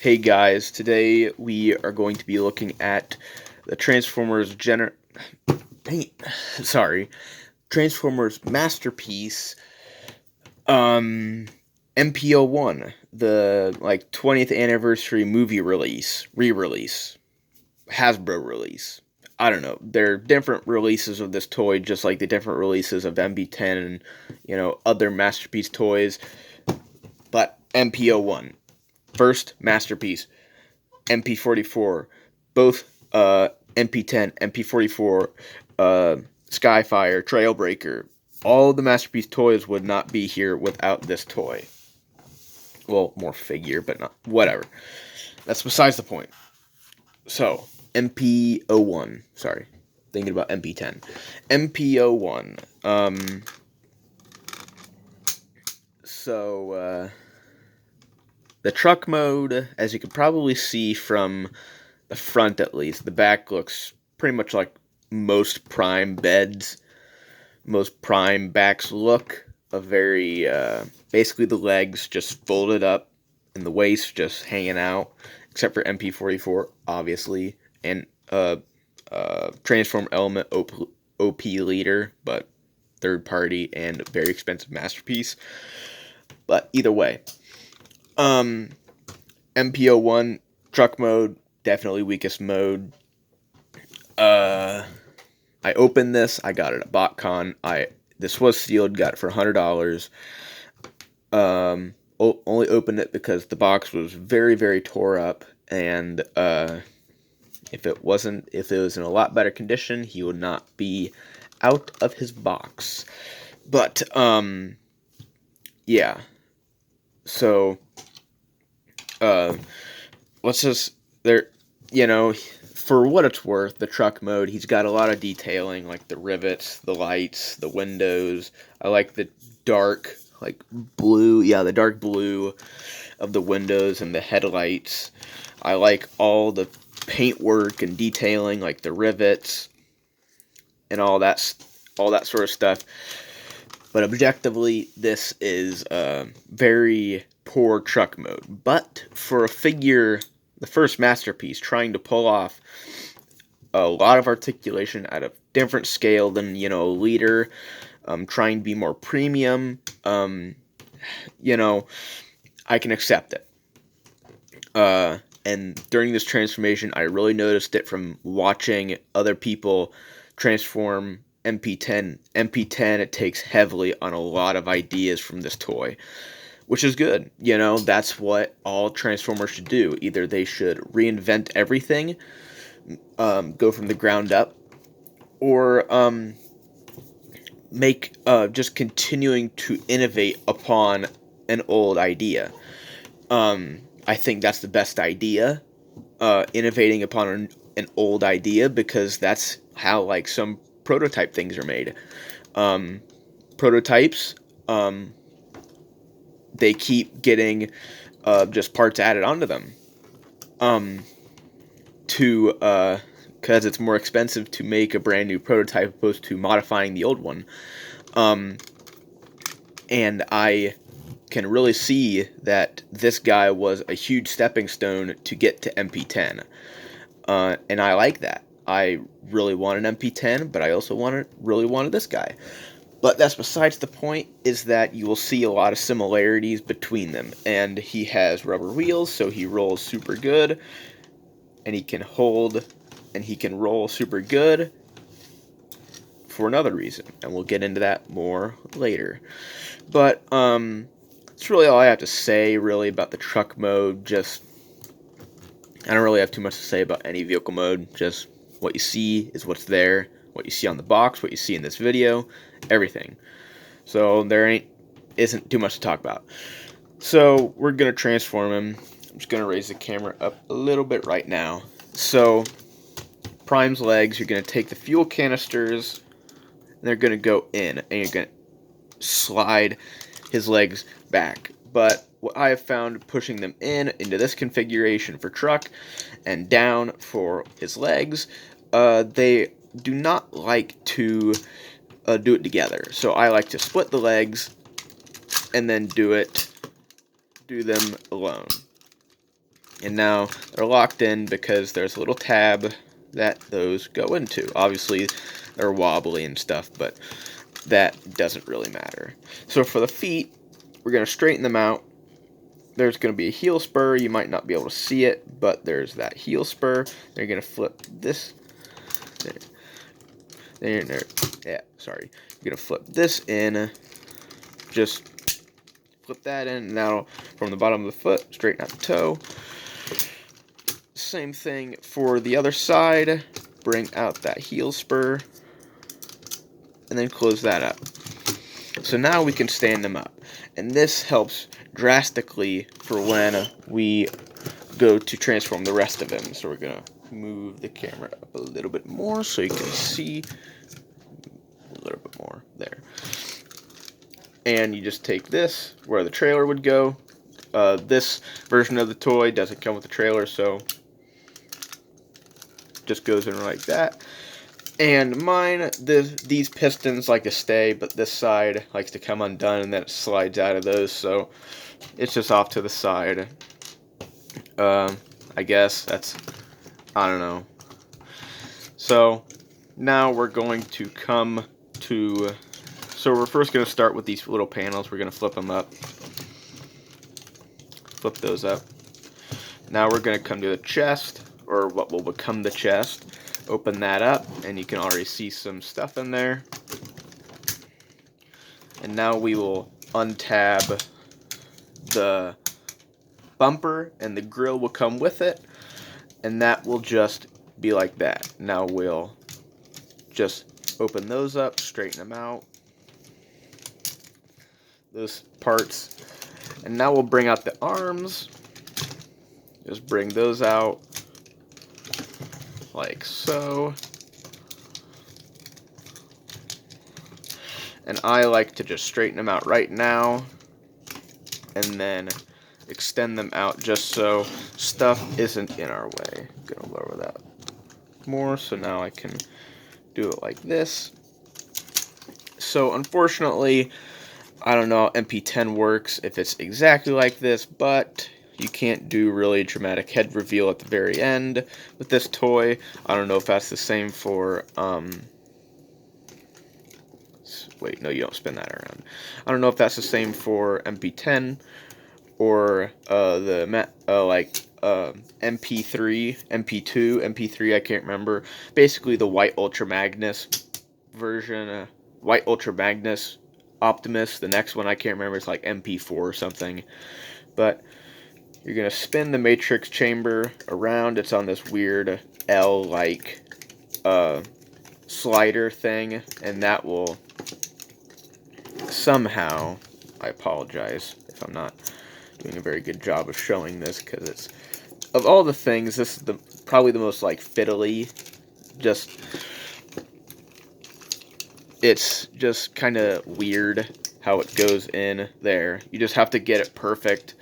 Hey guys, today we are going to be looking at the Dang, sorry, Transformers masterpiece, um, MPO1, the 20th anniversary movie re-release, Hasbro release. I don't know. They're different releases of this toy, just like the different releases of MB10 and other masterpiece toys. But MPO1, first masterpiece. MP44, both MP10, MP44, Skyfire, Trailbreaker. All the Masterpiece toys would not be here without this toy. Well, more figure, but not whatever. That's besides the point. So, MP01. Sorry, thinking about MP10. MP01. The truck mode, as you can probably see from the front at least, the back looks pretty much like most prime beds. Most prime backs look a very, basically the legs just folded up and the waist just hanging out, except for MP44, obviously, and Transform Element OP Leader, but third party and very expensive masterpiece. But either way, MPO1 truck mode, definitely weakest mode. I opened this. I got it at BotCon. This was sealed. Got it for $100. Only opened it because the box was very, very tore up, and if it was in a lot better condition, he would not be out of his box. But yeah. So let's just for what it's worth, the truck mode, he's got a lot of detailing, like the rivets, the lights, the windows. I like the dark, blue, the dark blue of the windows and the headlights. I like all the paintwork and detailing, like the rivets and all that sort of stuff. But objectively, this is a very poor truck mode. But for a figure, the first masterpiece, trying to pull off a lot of articulation at a different scale than, a leader, trying to be more premium, I can accept it. And during this transformation, I really noticed it from watching other people transform MP10. MP10, it takes heavily on a lot of ideas from this toy, which is good. That's what all Transformers should do. Either they should reinvent everything, go from the ground up, or make just continuing to innovate upon an old idea. I think that's the best idea, innovating upon an old idea, because that's how some prototype things are made. Prototypes, they keep getting just parts added onto them, because it's more expensive to make a brand new prototype opposed to modifying the old one. And I can really see that this guy was a huge stepping stone to get to MP10. And I like that. I really wanted MP10, but I also really wanted this guy. But that's besides the point, is that you will see a lot of similarities between them. And he has rubber wheels, so he rolls super good. And he can hold, and he can roll super good for another reason. And we'll get into that more later. But, that's really all I have to say, really, about the truck mode. I don't really have too much to say about any vehicle mode. Just what you see is what's there. What you see on the box, what you see in this video, everything. So there isn't too much to talk about. So we're going to transform him. I'm just going to raise the camera up a little bit right now. So Prime's legs, you're going to take the fuel canisters, and they're going to go in, and you're going to slide his legs back. But what I have found, pushing them into this configuration for truck and down for his legs, they do not like to do it together. So I like to split the legs and then do them alone. And now they're locked in because there's a little tab that those go into. Obviously, they're wobbly and stuff, but that doesn't really matter. So for the feet, we're going to straighten them out. There's going to be a heel spur. You might not be able to see it, but there's that heel spur. They're going to flip this. There. Yeah, sorry. You're going to flip this in. Just flip that in. Now, from the bottom of the foot, straighten out the toe. Same thing for the other side. Bring out that heel spur. And then close that up. So now we can stand them up. And this helps drastically for when we go to transform the rest of him. So we're going to move the camera up a little bit more so you can see a little bit more there. And you just take this where the trailer would go. This version of the toy doesn't come with the trailer, so just goes in like that. And mine, these pistons like to stay, but this side likes to come undone, and then it slides out of those, so it's just off to the side. I guess that's, I don't know. So now we're going to come to, so we're first going to start with these little panels. We're going to flip them up. Flip those up. Now we're going to come to the chest, or what will become the chest. Open that up, and you can already see some stuff in there. And now we will untab the bumper, and the grill will come with it, and that will just be like that. Now we'll just open those up, straighten them out, those parts, and now we'll bring out the arms. Just bring those out like so. And I like to just straighten them out right now and then extend them out just so stuff isn't in our way. I'm gonna lower that more so now I can do it like this. So unfortunately, I don't know how MP10 works if it's exactly like this, but you can't do really dramatic head reveal at the very end with this toy. I don't know if that's the same for, wait, no, you don't spin that around. I don't know if that's the same for MP10 or MP3, MP2, MP3, I can't remember. Basically the White Ultra Magnus version, White Ultra Magnus Optimus. The next one I can't remember, it's like MP4 or something. But you're going to spin the matrix chamber around. It's on this weird L-like slider thing, and that will somehow, I apologize if I'm not doing a very good job of showing this, because it's, of all the things, this is probably the most like fiddly. It's just kind of weird how it goes in there. You just have to get it perfect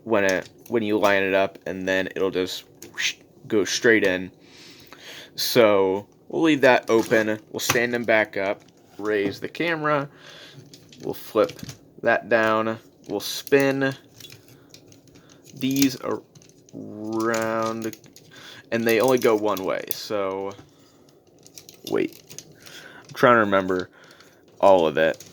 when you line it up, and then it'll just go straight in. So we'll leave that open. We'll stand them back up, raise the camera, we'll flip that down, we'll spin these around, and they only go one way. So wait, I'm trying to remember all of it.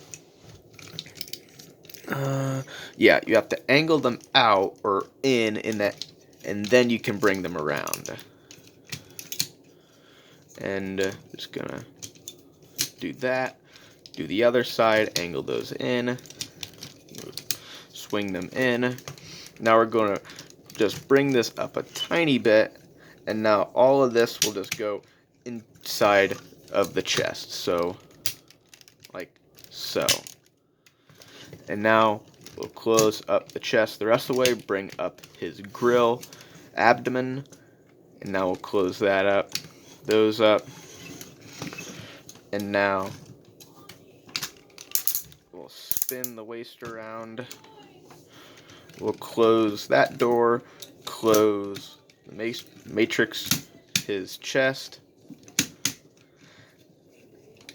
Yeah, you have to angle them out or in that, and then you can bring them around. And just gonna do that. Do the other side, angle those in, swing them in. Now we're gonna just bring this up a tiny bit, and now all of this will just go inside of the chest. So, like so. And now we'll close up the chest the rest of the way, bring up his grill, abdomen, and now we'll close that up, those up, and now we'll spin the waist around, we'll close that door, close the matrix, his chest,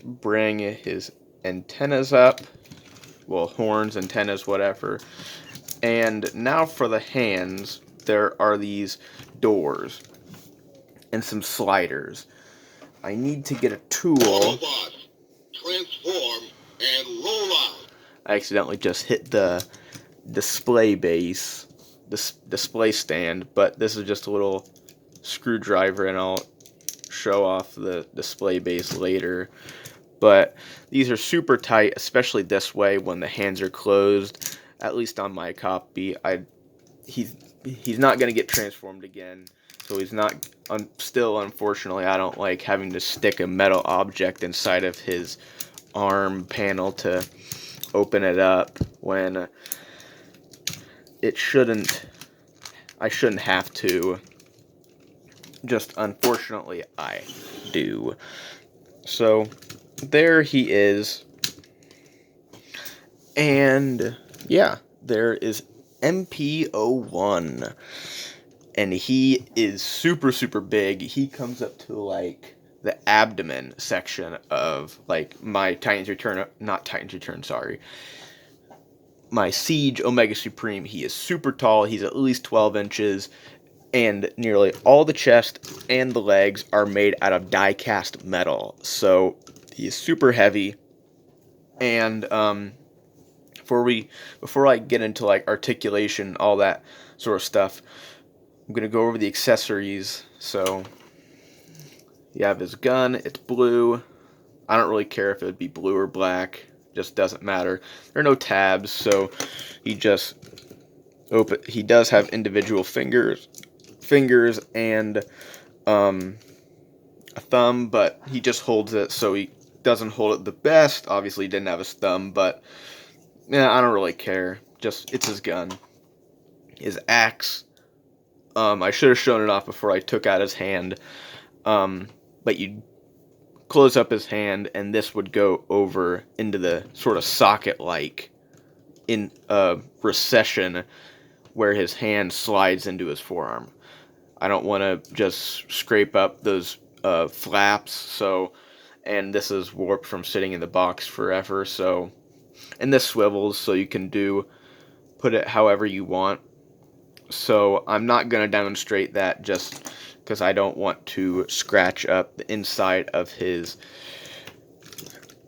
bring his antennas up, well, horns, antennas, whatever. And now for the hands, there are these doors and some sliders. I need to get a tool. Autobots, transform and roll out. I accidentally just hit the display base, this display stand, but this is just a little screwdriver, and I'll show off the display base later. But these are super tight, especially this way when the hands are closed. At least on my copy, he's not going to get transformed again, so he's not. Still, unfortunately, I don't like having to stick a metal object inside of his arm panel to open it up when it shouldn't. I shouldn't have to. Just unfortunately, I do. So there he is, and yeah, there is MP01, and he is super big. He comes up to like the abdomen section of like my Titans Return, not Titans Return, sorry, my Siege Omega Supreme. He is super tall. He's at least 12 inches. And nearly all the chest and the legs are made out of die-cast metal. So he is super heavy. And before I get into like articulation, all that sort of stuff, I'm gonna go over the accessories. So you have his gun. It's blue. I don't really care if it would be blue or black. Just doesn't matter. There are no tabs, so he just open. He does have individual fingers and a thumb, but he just holds it, so he doesn't hold it the best. Obviously, he didn't have his thumb, but yeah, I don't really care. Just it's his gun, his axe. I should have shown it off before I took out his hand. But you close up his hand, and this would go over into the sort of socket-like in recession where his hand slides into his forearm. I don't want to just scrape up those flaps, so, and this is warped from sitting in the box forever, so, and this swivels, so you can put it however you want. So I'm not going to demonstrate that just because I don't want to scratch up the inside of his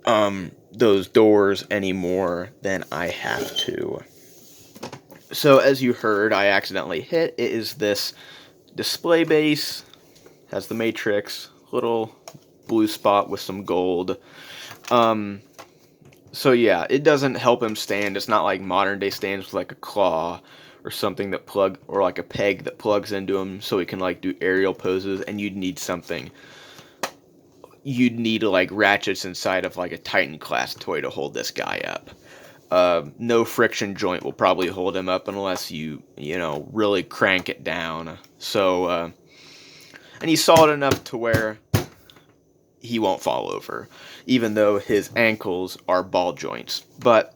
those doors any more than I have to. So as you heard, I accidentally hit. It is this display base, has the matrix, little blue spot with some gold. So yeah, it doesn't help him stand. It's not like modern day stands with like a claw or something that or like a peg that plugs into him so he can like do aerial poses, and you'd need like ratchets inside of like a Titan class toy to hold this guy up. No friction joint will probably hold him up unless you really crank it down. So, and he's solid enough to where he won't fall over, even though his ankles are ball joints. But,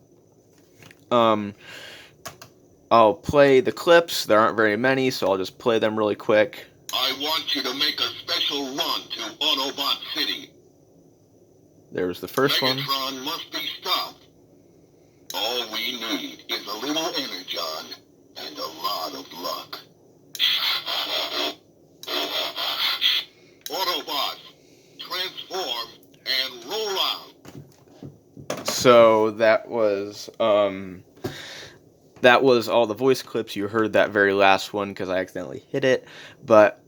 I'll play the clips. There aren't very many, so I'll just play them really quick. I want you to make a special run to Autobot City. There's the first one. Megatron must be stopped. All we need is a little energon and a lot of luck. Autobots, transform and roll out. So that was all the voice clips. You heard that very last one because I accidentally hit it. But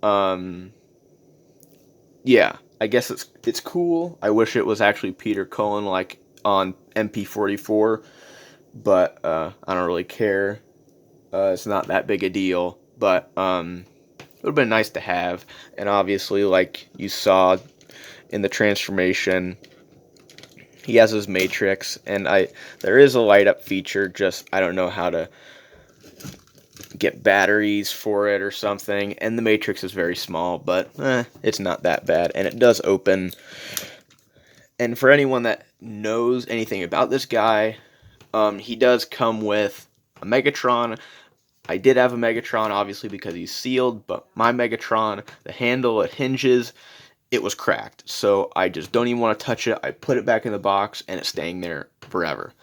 yeah, I guess it's cool. I wish it was actually Peter Cullen like on MP44. But I don't really care. It's not that big a deal, but it would have been nice to have. And obviously, like you saw in the transformation, he has his matrix, and there is a light up feature. Just I don't know how to get batteries for it or something. And the matrix is very small, but it's not that bad, and it does open. And for anyone that knows anything about this guy, he does come with a Megatron. I did have a Megatron, obviously, because he's sealed, but my Megatron, the handle, it hinges, it was cracked. So I just don't even want to touch it. I put it back in the box, and it's staying there forever.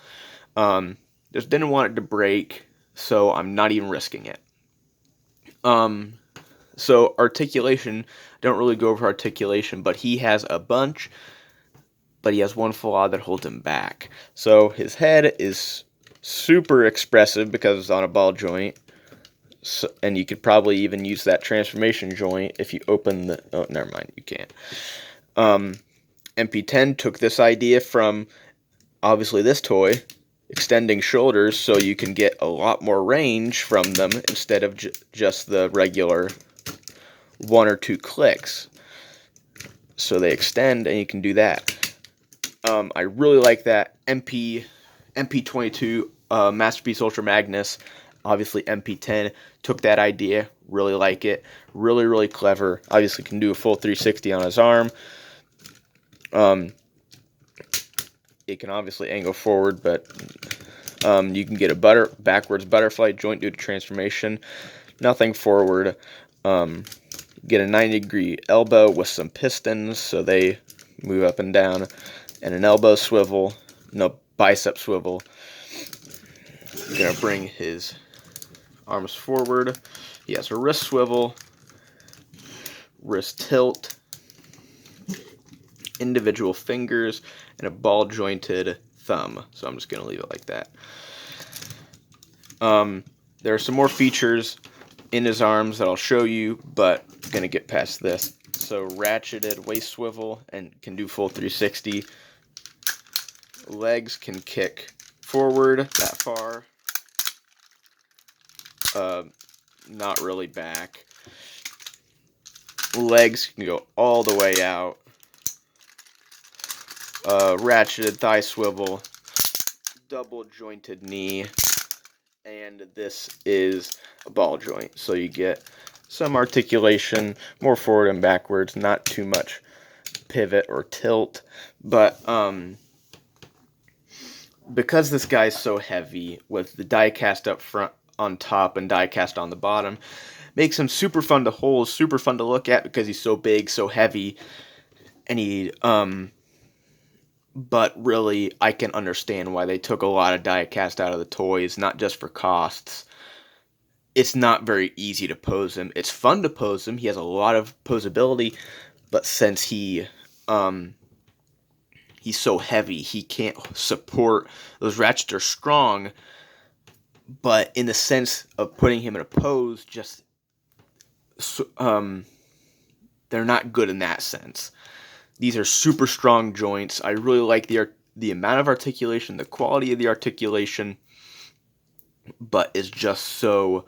Just didn't want it to break, so I'm not even risking it. Um, so articulation, don't really go over articulation, but he has a bunch, but he has one flaw that holds him back. So his head is super expressive because it's on a ball joint. So, and you could probably even use that transformation joint if you open the... Oh, never mind, you can't. MP10 took this idea from, obviously, this toy, extending shoulders so you can get a lot more range from them instead of just the regular 1 or 2 clicks. So they extend, and you can do that. I really like that. MP22 Masterpiece Ultra Magnus, obviously MP10 took that idea, really like it, really clever. Obviously can do a full 360 on his arm. It can obviously angle forward, but you can get a backwards butterfly joint due to transformation. Nothing forward. Get a 90-degree elbow with some pistons, so they move up and down, and an elbow swivel, no, bicep swivel. Gonna bring his arms forward. He has a wrist swivel, wrist tilt, individual fingers, and a ball jointed thumb. So I'm just gonna leave it like that. There are some more features in his arms that I'll show you, but I'm gonna get past this. So ratcheted waist swivel and can do full 360. Legs can kick forward that far. Not really back. Legs can go all the way out. Ratcheted thigh swivel, double jointed knee, and this is a ball joint. So you get some articulation, more forward and backwards, not too much pivot or tilt, but because this guy's so heavy with the die cast up front on top and die cast on the bottom, makes him super fun to hold, super fun to look at because he's so big, so heavy, and he but really I can understand why they took a lot of die cast out of the toys, not just for costs. It's not very easy to pose him. It's fun to pose him. He has a lot of posability, but since he's so heavy, he can't support. Those ratchets are strong, but in the sense of putting him in a pose, just they're not good in that sense. These are super strong joints. I really like the amount of articulation, the quality of the articulation, but it's just so...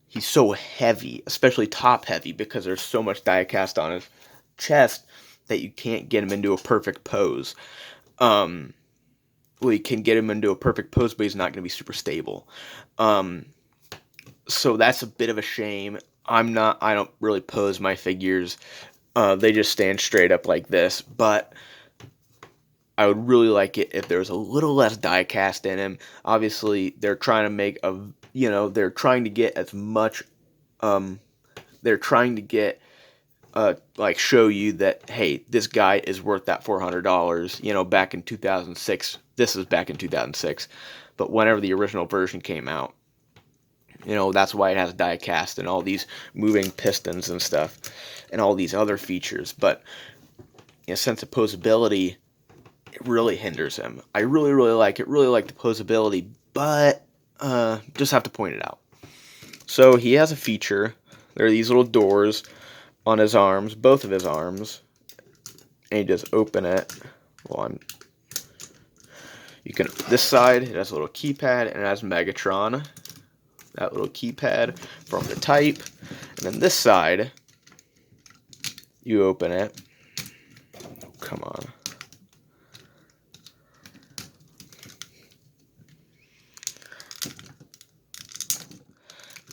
He's so heavy, especially top heavy, because there's so much die cast on his chest that you can't get him into a perfect pose. Well, you can get him into a perfect pose, but he's not going to be super stable. So that's a bit of a shame. I don't really pose my figures. They just stand straight up like this, but I would really like it if there was a little less die cast in him. Obviously, they're trying to make they're trying to get as much, they're trying to get, show you that, hey, this guy is worth that $400, back in 2006. This is back in 2006, but whenever the original version came out, that's why it has die cast and all these moving pistons and stuff and all these other features. But in a sense of posability, it really hinders him. I really like it. Really like the posability, but just have to point it out. So he has a feature. There are these little doors on his arms, both of his arms, and you just open it. This side, it has a little keypad, and it has Megatron. That little keypad from the type. And then this side, you open it. Oh, come on.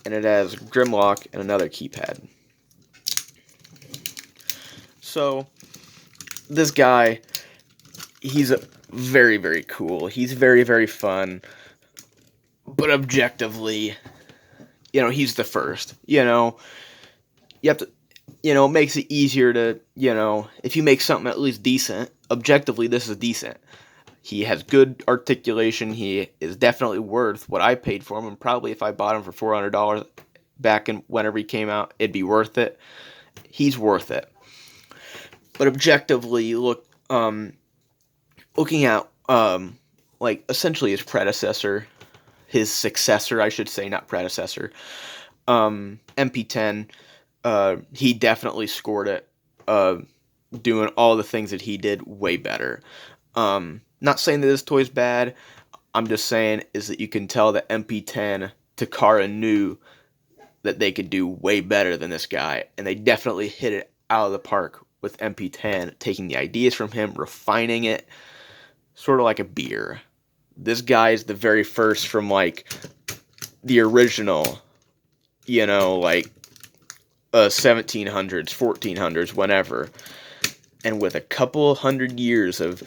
And it has Grimlock and another keypad. So, this guy, he's very cool. He's very fun. But objectively, he's the first. You have to, it makes it easier to, if you make something at least decent, objectively this is decent. He has good articulation. He is definitely worth what I paid for him, and probably if I bought him for $400, back in whenever he came out, it'd be worth it. He's worth it. But objectively, looking at like essentially his predecessor, his successor, I should say, not predecessor, MP10, he definitely scored it. Doing all the things that he did way better. Not saying that this toy's bad. I'm just saying is that you can tell that MP10 Takara knew that they could do way better than this guy, and they definitely hit it out of the park with MP10, taking the ideas from him, refining it, sort of like a beer. This guy is the very first from like the original, like 1700s, 1400s, whenever, and with a couple hundred years of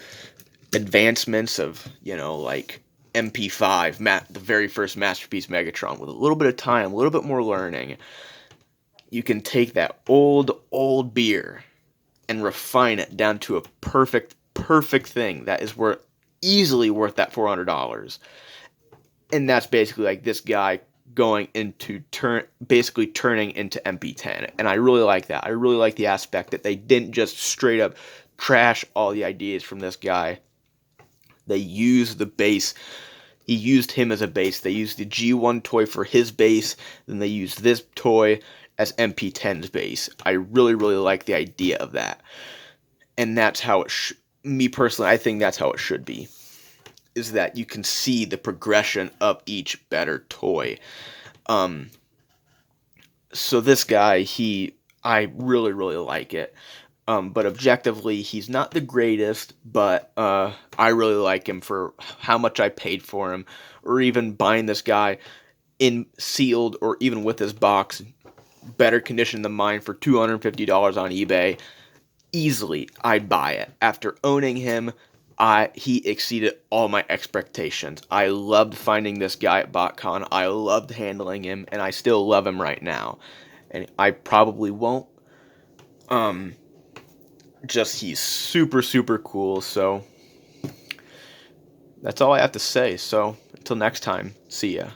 advancements of like MP5, the very first masterpiece Megatron, with a little bit of time, a little bit more learning, you can take that old beer and refine it down to a perfect thing that is easily worth that $400. And that's basically like this guy going into basically turning into MP10. And I really like that. I really like the aspect that they didn't just straight up trash all the ideas from this guy. They used the base. He used him as a base. They used the G1 toy for his base. Then they used this toy as MP10's base. I really like the idea of that. And that's how it me personally, I think that's how it should be. Is that you can see the progression of each better toy. So this guy, I really like it. But objectively, he's not the greatest, but I really like him for how much I paid for him, or even buying this guy in sealed or even with his box, better condition than mine for $250 on eBay. Easily, I'd buy it. After owning him, he exceeded all my expectations. I loved finding this guy at BotCon. I loved handling him, and I still love him right now. And I probably won't. Just he's super cool. So that's all I have to say. So until next time, see ya.